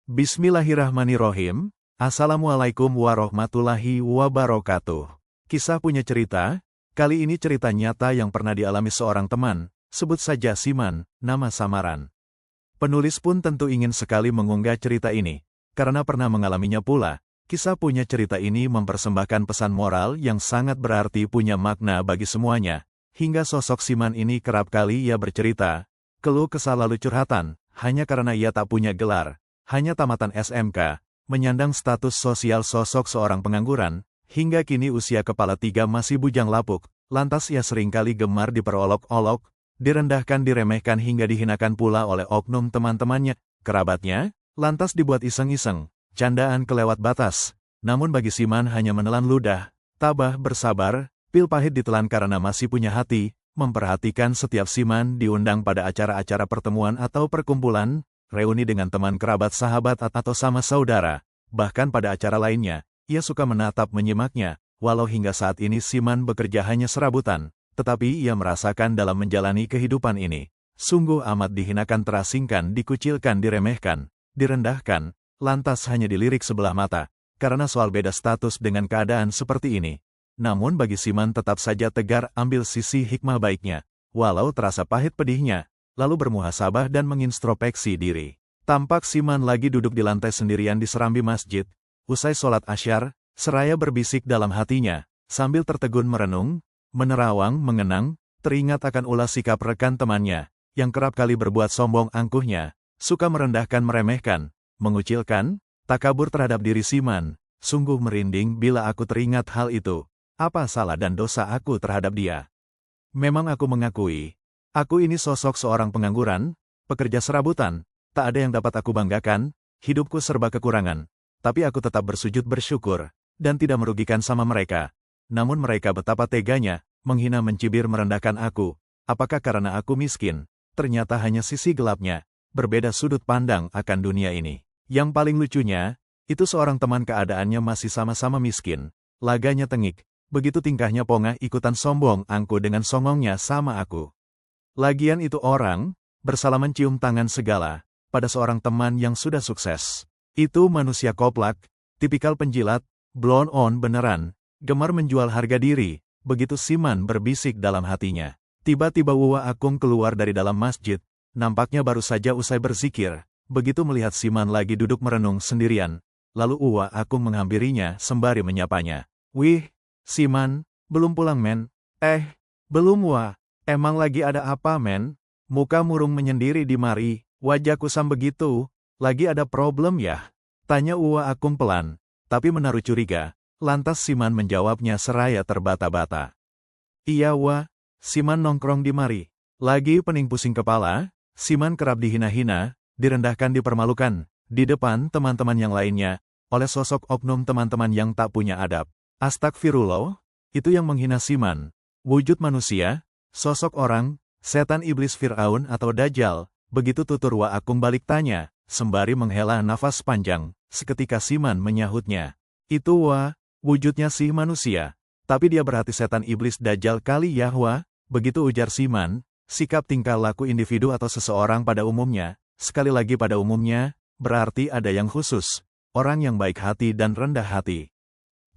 Bismillahirrahmanirrahim. Assalamualaikum warahmatullahi wabarakatuh. Kisah punya cerita. Kali ini cerita nyata yang pernah dialami seorang teman, sebut saja Siman, nama samaran. Penulis pun tentu ingin sekali mengunggah cerita ini, karena pernah mengalaminya pula. Kisah punya cerita ini mempersembahkan pesan moral yang sangat berarti punya makna bagi semuanya. Hingga sosok Siman ini kerap kali ia bercerita, keluh kesah lalu curhatan, hanya karena ia tak punya gelar, hanya tamatan SMK, menyandang status sosial sosok seorang pengangguran, hingga kini usia kepala 3 masih bujang lapuk, lantas ia seringkali gemar diperolok-olok, direndahkan diremehkan hingga dihinakan pula oleh oknum teman-temannya, kerabatnya, lantas dibuat iseng-iseng, candaan kelewat batas. Namun bagi Siman hanya menelan ludah, tabah bersabar, pil pahit ditelan karena masih punya hati, memperhatikan setiap Siman diundang pada acara-acara pertemuan atau perkumpulan, reuni dengan teman kerabat sahabat atau sama saudara, bahkan pada acara lainnya, ia suka menatap menyimaknya, walau hingga saat ini Siman bekerja hanya serabutan, tetapi ia merasakan dalam menjalani kehidupan ini, sungguh amat dihinakan terasingkan, dikucilkan, diremehkan, direndahkan, lantas hanya dilirik sebelah mata, karena soal beda status dengan keadaan seperti ini. Namun bagi Siman tetap saja tegar ambil sisi hikmah baiknya, walau terasa pahit pedihnya, lalu bermuhasabah dan mengintrospeksi diri. Tampak Siman lagi duduk di lantai sendirian di serambi masjid, usai sholat asyar, seraya berbisik dalam hatinya, sambil tertegun merenung, menerawang, mengenang, teringat akan ulah sikap rekan temannya, yang kerap kali berbuat sombong angkuhnya, suka merendahkan meremehkan, mengucilkan, takabur terhadap diri Siman. Sungguh merinding bila aku teringat hal itu. Apa salah dan dosa aku terhadap dia? Memang aku mengakui, aku ini sosok seorang pengangguran, pekerja serabutan, tak ada yang dapat aku banggakan, hidupku serba kekurangan. Tapi aku tetap bersujud bersyukur, dan tidak merugikan sama mereka. Namun mereka betapa teganya, menghina mencibir merendahkan aku. Apakah karena aku miskin? Ternyata hanya sisi gelapnya, berbeda sudut pandang akan dunia ini. Yang paling lucunya, itu seorang teman keadaannya masih sama-sama miskin, laganya tengik. Begitu tingkahnya pongah ikutan sombong angku dengan songongnya sama aku. Lagian itu orang, bersalaman cium tangan segala, pada seorang teman yang sudah sukses. Itu manusia koplak, tipikal penjilat, blown on beneran, gemar menjual harga diri, begitu Siman berbisik dalam hatinya. Tiba-tiba Uwa Akung keluar dari dalam masjid, nampaknya baru saja usai berzikir, begitu melihat Siman lagi duduk merenung sendirian, lalu Uwa Akung menghampirinya sembari menyapanya. Wih, Siman, belum pulang men? Belum Wah, emang lagi ada apa men? Muka murung menyendiri di mari, wajah kusam begitu, lagi ada problem ya? Tanya Uwa Akung pelan, tapi menaruh curiga, lantas Siman menjawabnya seraya terbata-bata. Iya Wah, Siman nongkrong di mari. Lagi pening pusing kepala, Siman kerap dihina-hina, direndahkan dipermalukan, di depan teman-teman yang lainnya, oleh sosok oknum teman-teman yang tak punya adab. Astagfirullah, itu yang menghina Siman. Wujud manusia, sosok orang, setan iblis Fir'aun atau Dajjal, begitu tutur Wa Akung balik tanya, sembari menghela nafas panjang, seketika Siman menyahutnya. Itu Wa, wujudnya sih manusia, tapi dia berhati setan iblis Dajjal kali ya Wa, begitu ujar Siman, sikap tingkah laku individu atau seseorang pada umumnya, sekali lagi pada umumnya, berarti ada yang khusus, orang yang baik hati dan rendah hati.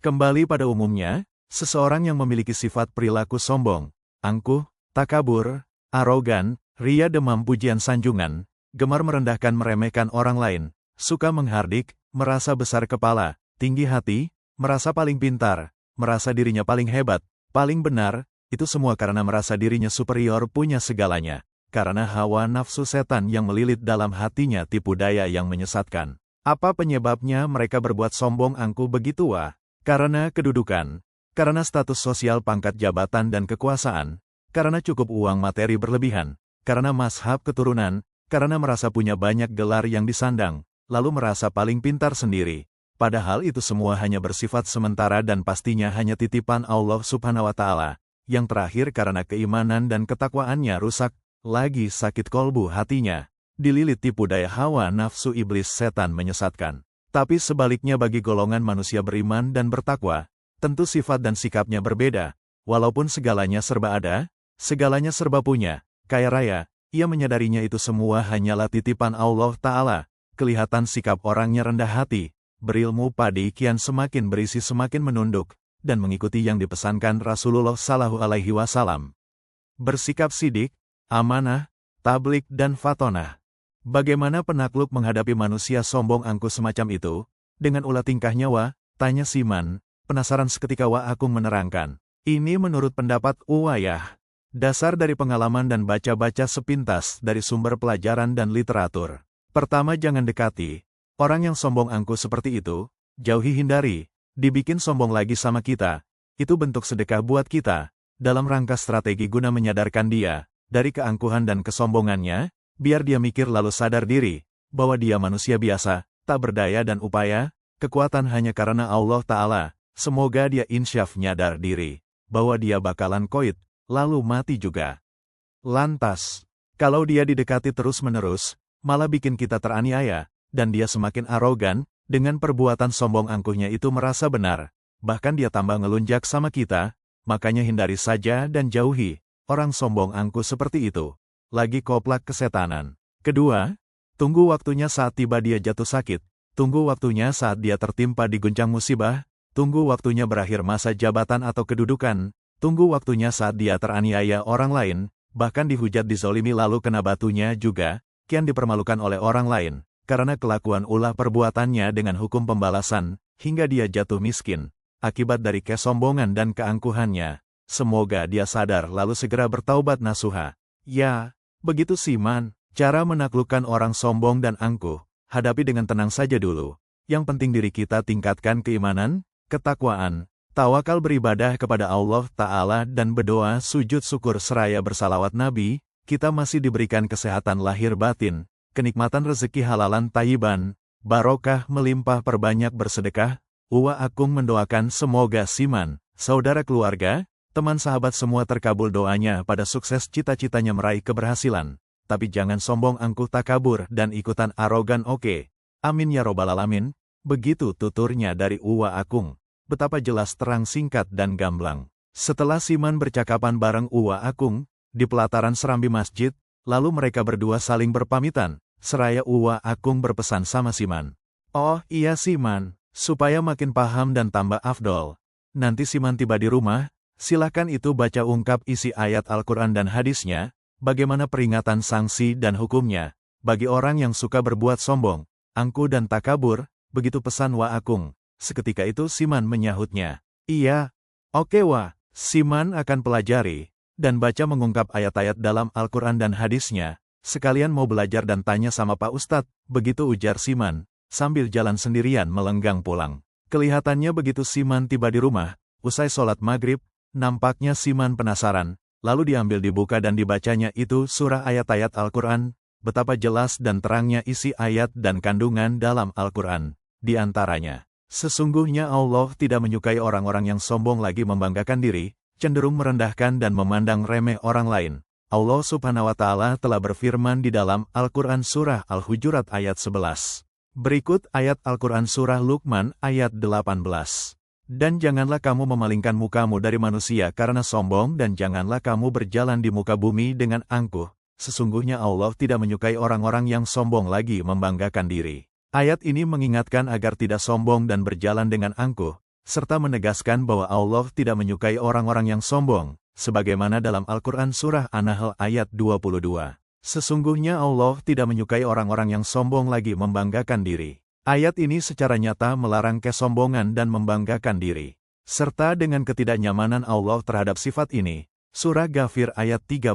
Kembali pada umumnya, seseorang yang memiliki sifat perilaku sombong, angkuh, takabur, arogan, ria demam pujian sanjungan, gemar merendahkan meremehkan orang lain, suka menghardik, merasa besar kepala, tinggi hati, merasa paling pintar, merasa dirinya paling hebat, paling benar, itu semua karena merasa dirinya superior punya segalanya, karena hawa nafsu setan yang melilit dalam hatinya tipu daya yang menyesatkan. Apa penyebabnya mereka berbuat sombong angkuh begitu Wah? Karena kedudukan, karena status sosial pangkat jabatan dan kekuasaan, karena cukup uang materi berlebihan, karena mazhab keturunan, karena merasa punya banyak gelar yang disandang, lalu merasa paling pintar sendiri. Padahal itu semua hanya bersifat sementara dan pastinya hanya titipan Allah Subhanahu wa Ta'ala. Yang terakhir karena keimanan dan ketakwaannya rusak, lagi sakit kolbu hatinya, dililit tipu daya hawa nafsu iblis setan menyesatkan. Tapi sebaliknya bagi golongan manusia beriman dan bertakwa, tentu sifat dan sikapnya berbeda. Walaupun segalanya serba ada, segalanya serba punya, kaya raya, ia menyadarinya itu semua hanyalah titipan Allah Ta'ala, kelihatan sikap orangnya rendah hati, berilmu padi kian semakin berisi semakin menunduk, dan mengikuti yang dipesankan Rasulullah Shallallahu Alaihi Wasallam. Bersikap sidik, amanah, tablik dan fatonah. Bagaimana penakluk menghadapi manusia sombong angkuh semacam itu? Dengan ulah tingkahnya Wa, tanya Siman, penasaran seketika Wa Akung menerangkan. Ini menurut pendapat Uwayyah. Dasar dari pengalaman dan baca-baca sepintas dari sumber pelajaran dan literatur. Pertama, jangan dekati. Orang yang sombong angkuh seperti itu, jauhi, hindari. Dibikin sombong lagi sama kita, itu bentuk sedekah buat kita, dalam rangka strategi guna menyadarkan dia, dari keangkuhan dan kesombongannya, biar dia mikir lalu sadar diri, bahwa dia manusia biasa, tak berdaya dan upaya, kekuatan hanya karena Allah Ta'ala. Semoga dia insyaf nyadar diri, bahwa dia bakalan koit, lalu mati juga. Lantas, kalau dia didekati terus-menerus, malah bikin kita teraniaya, dan dia semakin arogan, dengan perbuatan sombong angkuhnya itu merasa benar, bahkan dia tambah ngelunjak sama kita, makanya hindari saja dan jauhi, orang sombong angkuh seperti itu. Lagi koplak kesetanan. Kedua, tunggu waktunya saat tiba dia jatuh sakit, tunggu waktunya saat dia tertimpa diguncang musibah, tunggu waktunya berakhir masa jabatan atau kedudukan, tunggu waktunya saat dia teraniaya orang lain, bahkan dihujat dizolimi lalu kena batunya juga, kian dipermalukan oleh orang lain, karena kelakuan ulah perbuatannya dengan hukum pembalasan, hingga dia jatuh miskin, akibat dari kesombongan dan keangkuhannya. Semoga dia sadar lalu segera bertaubat nasuha. Ya, begitu Siman, cara menaklukkan orang sombong dan angkuh, hadapi dengan tenang saja dulu. Yang penting diri kita tingkatkan keimanan, ketakwaan, tawakal beribadah kepada Allah Ta'ala dan berdoa sujud syukur seraya bersalawat Nabi, kita masih diberikan kesehatan lahir batin, kenikmatan rezeki halalan tayyiban, barokah melimpah perbanyak bersedekah. Uwa Akung mendoakan semoga Siman, saudara keluarga, teman sahabat semua terkabul doanya pada sukses cita-citanya meraih keberhasilan. Tapi jangan sombong angkuh takabur dan ikutan arogan oke. Amin ya robbal alamin. Begitu tuturnya dari Uwa Akung. Betapa jelas terang singkat dan gamblang. Setelah Siman bercakapan bareng Uwa Akung, di pelataran serambi masjid, lalu mereka berdua saling berpamitan, seraya Uwa Akung berpesan sama Siman. Oh iya Siman, supaya makin paham dan tambah afdol. Nanti Siman tiba di rumah, silakan itu baca ungkap isi ayat Al-Quran dan hadisnya, bagaimana peringatan sanksi dan hukumnya, bagi orang yang suka berbuat sombong, angkuh dan takabur, begitu pesan Wa Akung. Seketika itu Siman menyahutnya. Iya, oke Wa, Siman akan pelajari, dan baca mengungkap ayat-ayat dalam Al-Quran dan hadisnya, sekalian mau belajar dan tanya sama Pak Ustadz, begitu ujar Siman, sambil jalan sendirian melenggang pulang. Kelihatannya begitu Siman tiba di rumah, usai sholat maghrib, nampaknya Siman penasaran, lalu diambil dibuka dan dibacanya itu surah ayat-ayat Al-Quran, betapa jelas dan terangnya isi ayat dan kandungan dalam Al-Quran. Di antaranya, sesungguhnya Allah tidak menyukai orang-orang yang sombong lagi membanggakan diri, cenderung merendahkan dan memandang remeh orang lain. Allah Subhanahu wa Ta'ala telah berfirman di dalam Al-Quran Surah Al-Hujurat ayat 11. Berikut ayat Al-Quran Surah Luqman ayat 18. Dan janganlah kamu memalingkan mukamu dari manusia karena sombong dan janganlah kamu berjalan di muka bumi dengan angkuh. Sesungguhnya Allah tidak menyukai orang-orang yang sombong lagi membanggakan diri. Ayat ini mengingatkan agar tidak sombong dan berjalan dengan angkuh, serta menegaskan bahwa Allah tidak menyukai orang-orang yang sombong, sebagaimana dalam Al-Quran Surah An-Nahl ayat 22. Sesungguhnya Allah tidak menyukai orang-orang yang sombong lagi membanggakan diri. Ayat ini secara nyata melarang kesombongan dan membanggakan diri, serta dengan ketidaknyamanan Allah terhadap sifat ini. Surah Ghafir ayat 35.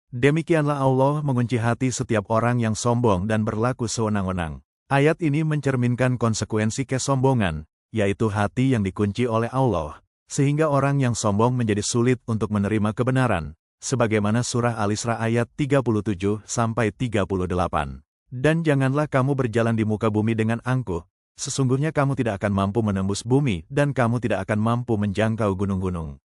Demikianlah Allah mengunci hati setiap orang yang sombong dan berlaku sewenang-wenang. Ayat ini mencerminkan konsekuensi kesombongan, yaitu hati yang dikunci oleh Allah, sehingga orang yang sombong menjadi sulit untuk menerima kebenaran, sebagaimana surah Al-Isra ayat 37-38. Dan janganlah kamu berjalan di muka bumi dengan angkuh, sesungguhnya kamu tidak akan mampu menembus bumi dan kamu tidak akan mampu menjangkau gunung-gunung.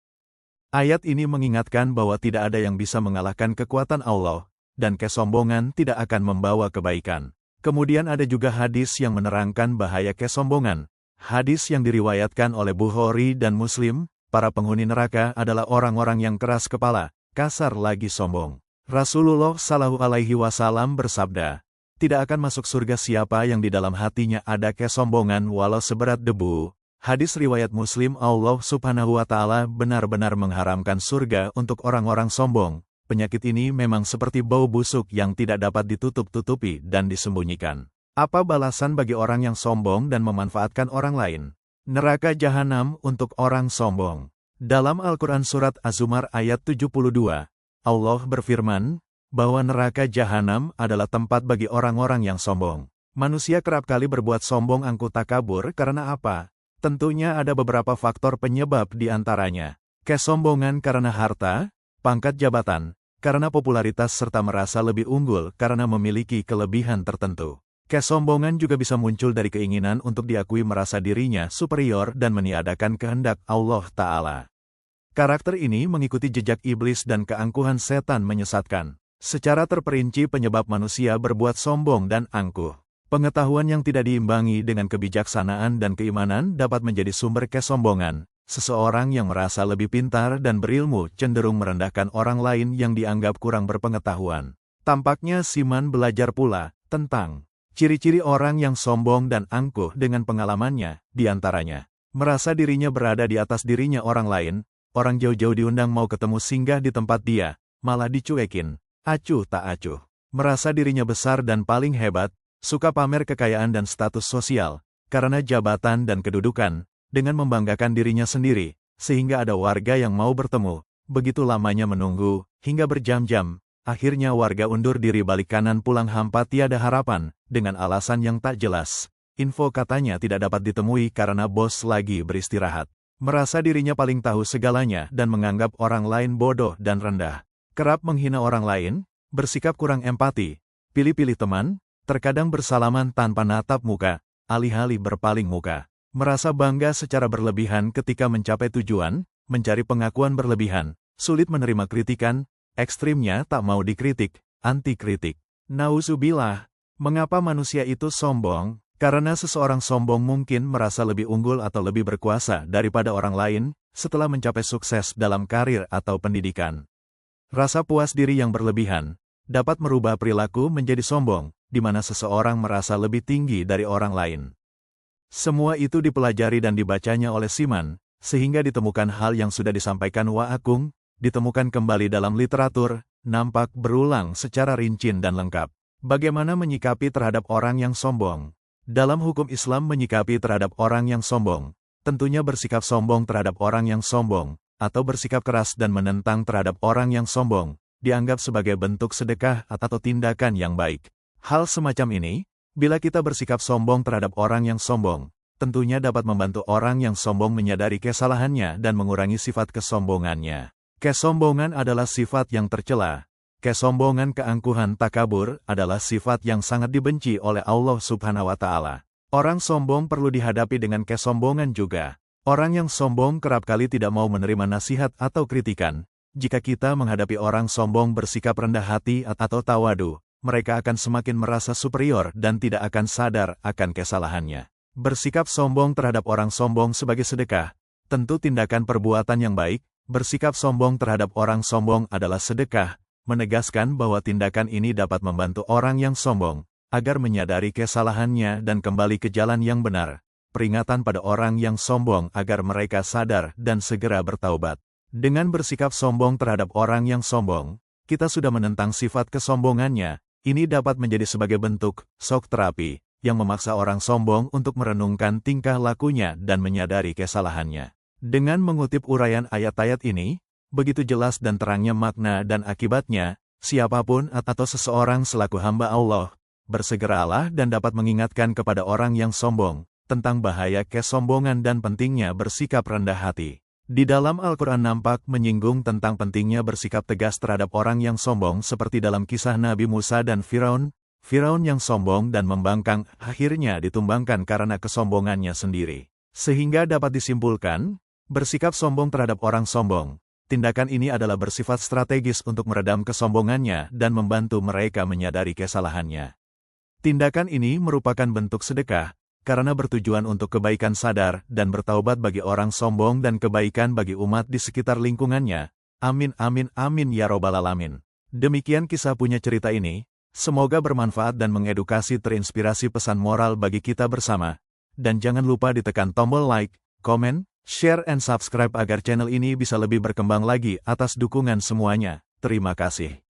Ayat ini mengingatkan bahwa tidak ada yang bisa mengalahkan kekuatan Allah, dan kesombongan tidak akan membawa kebaikan. Kemudian ada juga hadis yang menerangkan bahaya kesombongan. Hadis yang diriwayatkan oleh Bukhari dan Muslim, para penghuni neraka adalah orang-orang yang keras kepala, kasar lagi sombong. Rasulullah Shallallahu Alaihi Wasallam bersabda, tidak akan masuk surga siapa yang di dalam hatinya ada kesombongan walau seberat debu. Hadis riwayat Muslim. Allah Subhanahu wa Ta'ala benar-benar mengharamkan surga untuk orang-orang sombong. Penyakit ini memang seperti bau busuk yang tidak dapat ditutup-tutupi dan disembunyikan. Apa balasan bagi orang yang sombong dan memanfaatkan orang lain? Neraka jahanam untuk orang sombong. Dalam Al-Quran Surat Az-Zumar ayat 72, Allah berfirman, bahwa neraka jahanam adalah tempat bagi orang-orang yang sombong. Manusia kerap kali berbuat sombong angkuh takabur karena apa? Tentunya ada beberapa faktor penyebab di antaranya. Kesombongan karena harta, pangkat jabatan, karena popularitas serta merasa lebih unggul karena memiliki kelebihan tertentu. Kesombongan juga bisa muncul dari keinginan untuk diakui merasa dirinya superior dan meniadakan kehendak Allah Ta'ala. Karakter ini mengikuti jejak iblis dan keangkuhan setan menyesatkan. Secara terperinci penyebab manusia berbuat sombong dan angkuh. Pengetahuan yang tidak diimbangi dengan kebijaksanaan dan keimanan dapat menjadi sumber kesombongan. Seseorang yang merasa lebih pintar dan berilmu cenderung merendahkan orang lain yang dianggap kurang berpengetahuan. Tampaknya Siman belajar pula tentang ciri-ciri orang yang sombong dan angkuh dengan pengalamannya, diantaranya merasa dirinya berada di atas dirinya orang lain. Orang jauh-jauh diundang mau ketemu singgah di tempat dia, malah dicuekin, acuh tak acuh. Merasa dirinya besar dan paling hebat, suka pamer kekayaan dan status sosial, karena jabatan dan kedudukan, dengan membanggakan dirinya sendiri, sehingga ada warga yang mau bertemu, begitu lamanya menunggu, hingga berjam-jam, akhirnya warga undur diri balik kanan pulang hampa tiada harapan, dengan alasan yang tak jelas. Info katanya tidak dapat ditemui karena bos lagi beristirahat. Merasa dirinya paling tahu segalanya dan menganggap orang lain bodoh dan rendah. Kerap menghina orang lain, bersikap kurang empati, pilih-pilih teman, terkadang bersalaman tanpa natap muka, alih-alih berpaling muka. Merasa bangga secara berlebihan ketika mencapai tujuan, mencari pengakuan berlebihan, sulit menerima kritikan, ekstrimnya tak mau dikritik, anti-kritik. Nauzubillah, mengapa manusia itu sombong? Karena seseorang sombong mungkin merasa lebih unggul atau lebih berkuasa daripada orang lain, setelah mencapai sukses dalam karir atau pendidikan. Rasa puas diri yang berlebihan, dapat merubah perilaku menjadi sombong, di mana seseorang merasa lebih tinggi dari orang lain. Semua itu dipelajari dan dibacanya oleh Siman, sehingga ditemukan hal yang sudah disampaikan Wa Akung, ditemukan kembali dalam literatur, nampak berulang secara rinci dan lengkap. Bagaimana menyikapi terhadap orang yang sombong? Dalam hukum Islam menyikapi terhadap orang yang sombong, tentunya bersikap sombong terhadap orang yang sombong, atau bersikap keras dan menentang terhadap orang yang sombong, dianggap sebagai bentuk sedekah atau tindakan yang baik. Hal semacam ini, bila kita bersikap sombong terhadap orang yang sombong, tentunya dapat membantu orang yang sombong menyadari kesalahannya dan mengurangi sifat kesombongannya. Kesombongan adalah sifat yang tercela. Kesombongan, keangkuhan, takabur adalah sifat yang sangat dibenci oleh Allah Subhanahu wa Ta'ala. Orang sombong perlu dihadapi dengan kesombongan juga. Orang yang sombong kerap kali tidak mau menerima nasihat atau kritikan. Jika kita menghadapi orang sombong bersikap rendah hati atau tawadu, mereka akan semakin merasa superior dan tidak akan sadar akan kesalahannya. Bersikap sombong terhadap orang sombong sebagai sedekah, tentu tindakan perbuatan yang baik. Bersikap sombong terhadap orang sombong adalah sedekah, menegaskan bahwa tindakan ini dapat membantu orang yang sombong, agar menyadari kesalahannya dan kembali ke jalan yang benar. Peringatan pada orang yang sombong agar mereka sadar dan segera bertaubat. Dengan bersikap sombong terhadap orang yang sombong, kita sudah menentang sifat kesombongannya. Ini dapat menjadi sebagai bentuk shock terapi, yang memaksa orang sombong untuk merenungkan tingkah lakunya dan menyadari kesalahannya. Dengan mengutip uraian ayat-ayat ini, begitu jelas dan terangnya makna dan akibatnya, siapapun atau seseorang selaku hamba Allah, bersegeralah dan dapat mengingatkan kepada orang yang sombong, tentang bahaya kesombongan dan pentingnya bersikap rendah hati. Di dalam Al-Quran nampak menyinggung tentang pentingnya bersikap tegas terhadap orang yang sombong seperti dalam kisah Nabi Musa dan Firaun. Firaun yang sombong dan membangkang akhirnya ditumbangkan karena kesombongannya sendiri. Sehingga dapat disimpulkan, bersikap sombong terhadap orang sombong. Tindakan ini adalah bersifat strategis untuk meredam kesombongannya dan membantu mereka menyadari kesalahannya. Tindakan ini merupakan bentuk sedekah, karena bertujuan untuk kebaikan sadar dan bertaubat bagi orang sombong dan kebaikan bagi umat di sekitar lingkungannya. Amin amin amin ya robbal alamin. Demikian kisah punya cerita ini. Semoga bermanfaat dan mengedukasi, terinspirasi pesan moral bagi kita bersama. Dan jangan lupa ditekan tombol like, komen, share, and subscribe agar channel ini bisa lebih berkembang lagi. Atas dukungan semuanya, terima kasih.